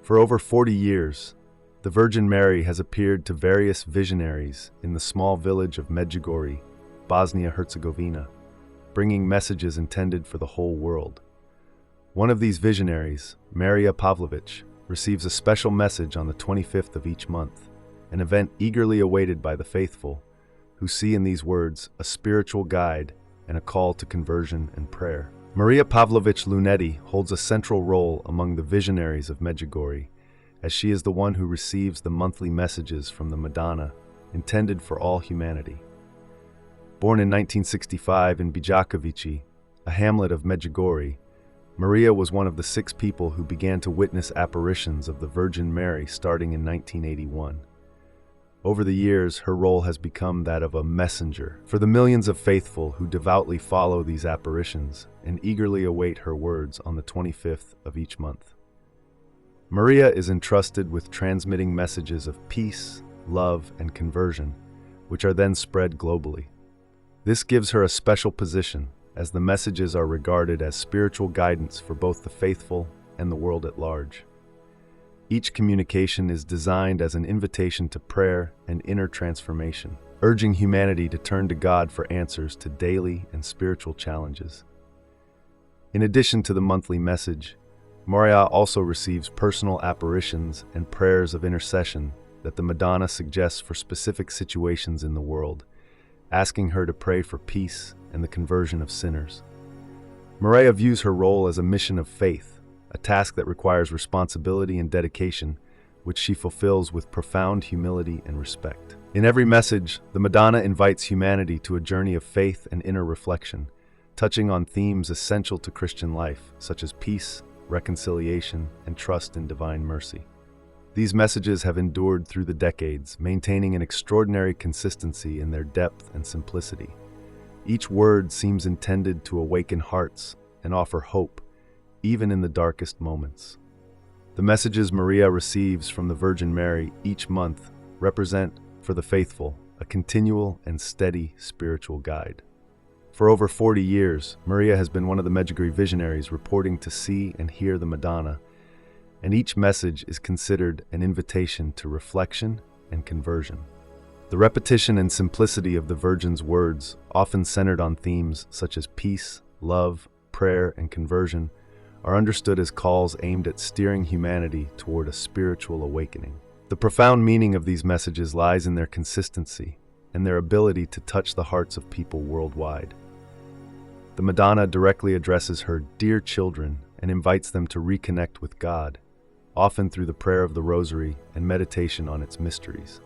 For over 40 years, the Virgin Mary has appeared to various visionaries in the small village of Medjugorje, Bosnia-Herzegovina, bringing messages intended for the whole world. One of these visionaries, MARIJA Pavlović, receives a special message on the 25th of each month, an event eagerly awaited by the faithful, who see in these words a spiritual guide and a call to conversion and prayer. MARIJA Pavlović Lunetti holds a central role among the visionaries of Medjugorje, as she is the one who receives the monthly messages from the Madonna, intended for all humanity. Born in 1965 in Bijakovići, a hamlet of Medjugorje, MARIJA was one of the 6 people who began to witness apparitions of the Virgin Mary starting in 1981. Over the years, her role has become that of a messenger for the millions of faithful who devoutly follow these apparitions and eagerly await her words on the 25th of each month. MARIJA is entrusted with transmitting messages of peace, love, and conversion, which are then spread globally. This gives her a special position, as the messages are regarded as spiritual guidance for both the faithful and the world at large. Each communication is designed as an invitation to prayer and inner transformation, urging humanity to turn to God for answers to daily and spiritual challenges. In addition to the monthly message, MARIJA also receives personal apparitions and prayers of intercession that the Madonna suggests for specific situations in the world, asking her to pray for peace and the conversion of sinners. MARIJA views her role as a mission of faith, a task that requires responsibility and dedication, which she fulfills with profound humility and respect. In every message, the Madonna invites humanity to a journey of faith and inner reflection, touching on themes essential to Christian life, such as peace, reconciliation, and trust in divine mercy. These messages have endured through the decades, maintaining an extraordinary consistency in their depth and simplicity. Each word seems intended to awaken hearts and offer hope, even in the darkest moments. The messages MARIJA receives from the Virgin Mary each month represent, for the faithful, a continual and steady spiritual guide. For over 40 years, MARIJA has been one of the Medjugorje visionaries reporting to see and hear the Madonna, and each message is considered an invitation to reflection and conversion. The repetition and simplicity of the Virgin's words, often centered on themes such as peace, love, prayer, and conversion, are understood as calls aimed at steering humanity toward a spiritual awakening. The profound meaning of these messages lies in their consistency and their ability to touch the hearts of people worldwide. The Madonna directly addresses her dear children and invites them to reconnect with God, often through the prayer of the Rosary and meditation on its mysteries.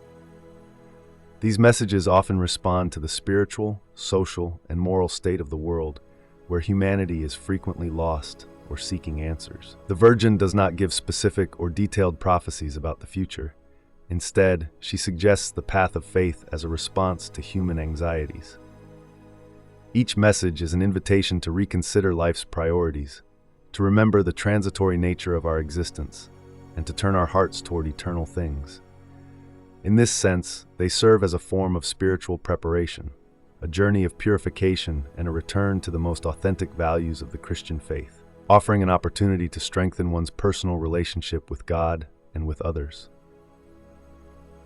These messages often respond to the spiritual, social, and moral state of the world, where humanity is frequently lost or seeking answers. The Virgin does not give specific or detailed prophecies about the future. Instead, she suggests the path of faith as a response to human anxieties. Each message is an invitation to reconsider life's priorities, to remember the transitory nature of our existence, and to turn our hearts toward eternal things. In this sense, they serve as a form of spiritual preparation, a journey of purification and a return to the most authentic values of the Christian faith, offering an opportunity to strengthen one's personal relationship with God and with others.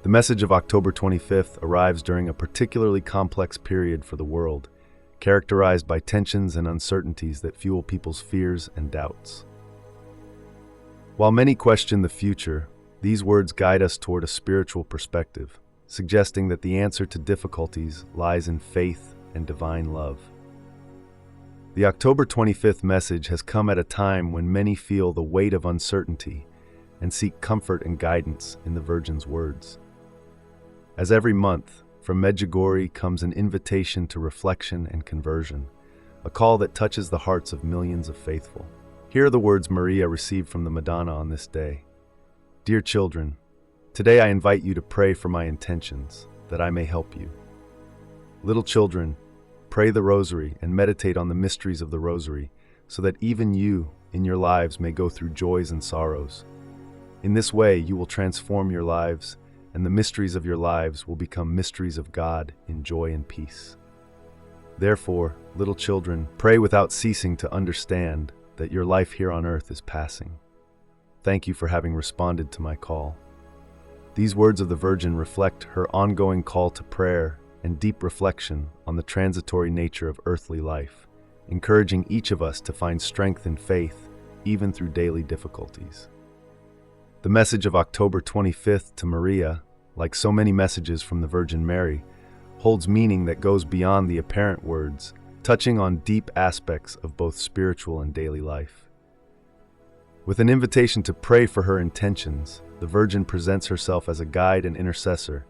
The message of October 25th arrives during a particularly complex period for the world, characterized by tensions and uncertainties that fuel people's fears and doubts. While many question the future, these words guide us toward a spiritual perspective, suggesting that the answer to difficulties lies in faith and divine love. The October 25th message has come at a time when many feel the weight of uncertainty and seek comfort and guidance in the Virgin's words. As every month, from Medjugorje comes an invitation to reflection and conversion, a call that touches the hearts of millions of faithful. Here are the words MARIJA received from the Madonna on this day. Dear children, today I invite you to pray for my intentions, that I may help you. Little children, pray the Rosary and meditate on the mysteries of the Rosary, so that even you, in your lives, may go through joys and sorrows. In this way, you will transform your lives, and the mysteries of your lives will become mysteries of God in joy and peace. Therefore, little children, pray without ceasing to understand that your life here on earth is passing. thank you for having responded to my call." These words of the Virgin reflect her ongoing call to prayer and deep reflection on the transitory nature of earthly life, encouraging each of us to find strength in faith even through daily difficulties. The message of October 25th to MARIJA, like so many messages from the Virgin Mary, holds meaning that goes beyond the apparent words, touching on deep aspects of both spiritual and daily life. With an invitation to pray for her intentions, the Virgin presents herself as a guide and intercessor,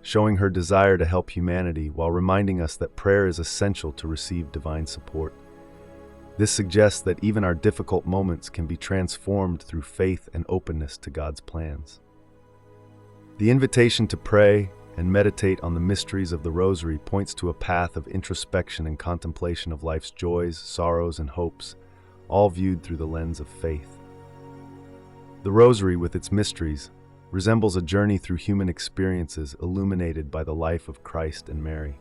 showing her desire to help humanity while reminding us that prayer is essential to receive divine support. This suggests that even our difficult moments can be transformed through faith and openness to God's plans. The invitation to pray and meditate on the mysteries of the Rosary points to a path of introspection and contemplation of life's joys, sorrows, and hopes, all viewed through the lens of faith. The Rosary, with its mysteries, resembles a journey through human experiences illuminated by the life of Christ and Mary.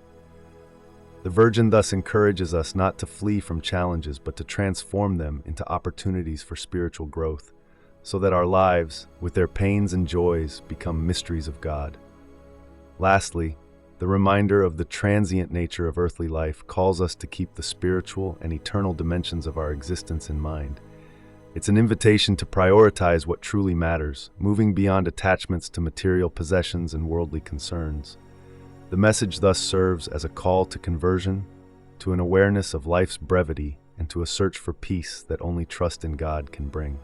The Virgin thus encourages us not to flee from challenges, but to transform them into opportunities for spiritual growth, so that our lives, with their pains and joys, become mysteries of God. Lastly, the reminder of the transient nature of earthly life calls us to keep the spiritual and eternal dimensions of our existence in mind. It's an invitation to prioritize what truly matters, moving beyond attachments to material possessions and worldly concerns. The message thus serves as a call to conversion, to an awareness of life's brevity, and to a search for peace that only trust in God can bring.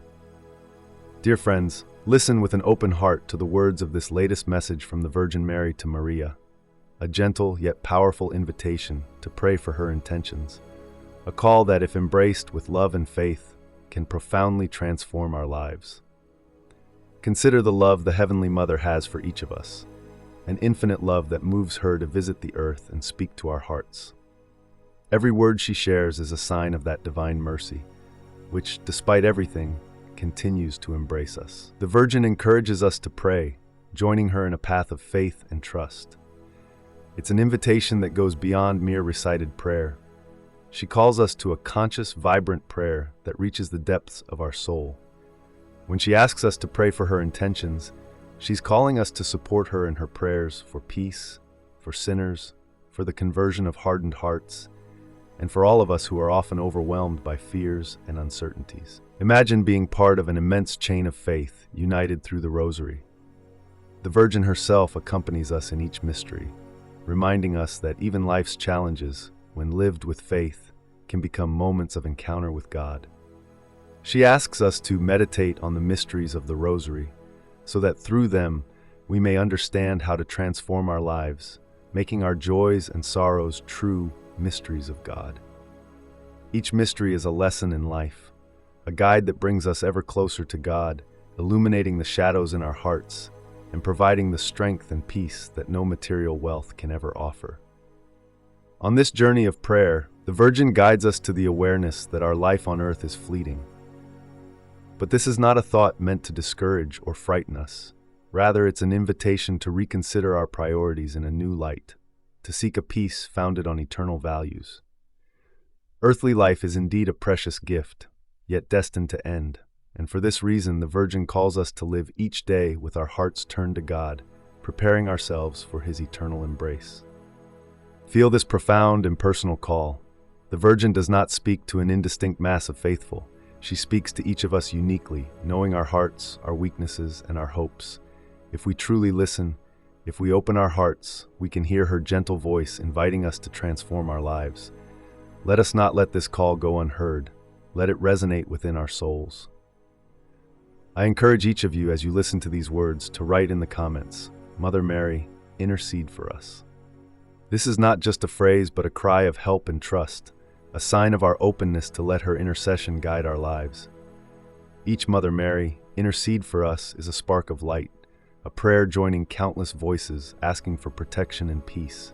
Dear friends, listen with an open heart to the words of this latest message from the Virgin Mary to MARIJA, a gentle yet powerful invitation to pray for her intentions, a call that, if embraced with love and faith, can profoundly transform our lives. Consider the love the Heavenly Mother has for each of us, an infinite love that moves her to visit the earth and speak to our hearts. Every word she shares is a sign of that divine mercy, which, despite everything, continues to embrace us. The Virgin encourages us to pray, joining her in a path of faith and trust. It's an invitation that goes beyond mere recited prayer. She calls us to a conscious, vibrant prayer that reaches the depths of our soul. When she asks us to pray for her intentions, she's calling us to support her in her prayers for peace, for sinners, for the conversion of hardened hearts, and for all of us who are often overwhelmed by fears and uncertainties. Imagine being part of an immense chain of faith, united through the Rosary. The Virgin herself accompanies us in each mystery, reminding us that even life's challenges, when lived with faith, can become moments of encounter with God. She asks us to meditate on the mysteries of the Rosary, so that through them we may understand how to transform our lives, making our joys and sorrows true mysteries of God. Each mystery is a lesson in life, a guide that brings us ever closer to God, illuminating the shadows in our hearts and providing the strength and peace that no material wealth can ever offer. On this journey of prayer, the Virgin guides us to the awareness that our life on earth is fleeting. But this is not a thought meant to discourage or frighten us. Rather, it's an invitation to reconsider our priorities in a new light, to seek a peace founded on eternal values. Earthly life is indeed a precious gift, yet destined to end, and for this reason the Virgin calls us to live each day with our hearts turned to God, preparing ourselves for His eternal embrace. Feel this profound and personal call. The Virgin does not speak to an indistinct mass of faithful. She speaks to each of us uniquely, knowing our hearts, our weaknesses, and our hopes. If we truly listen, if we open our hearts, we can hear her gentle voice inviting us to transform our lives. Let us not let this call go unheard. Let it resonate within our souls. I encourage each of you, as you listen to these words, to write in the comments, "Mother Mary, intercede for us." This is not just a phrase, but a cry of help and trust, a sign of our openness to let her intercession guide our lives. Each Mother Mary, intercede for us, is a spark of light, a prayer joining countless voices asking for protection and peace.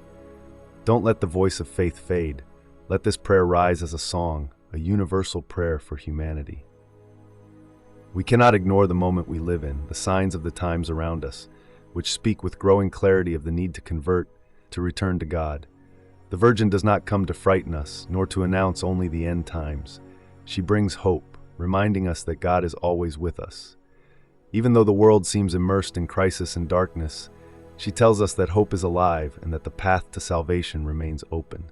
Don't let the voice of faith fade. Let this prayer rise as a song, a universal prayer for humanity. We cannot ignore the moment we live in, the signs of the times around us, which speak with growing clarity of the need to convert, to return to God. The Virgin does not come to frighten us, nor to announce only the end times. She brings hope, reminding us that God is always with us. Even though the world seems immersed in crisis and darkness, she tells us that hope is alive and that the path to salvation remains open.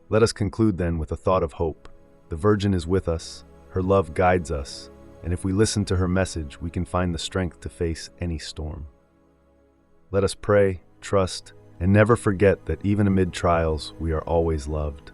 Let us conclude then with a thought of hope. The Virgin is with us, her love guides us, and if we listen to her message, we can find the strength to face any storm. Let us pray, trust, and never forget that even amid trials, we are always loved.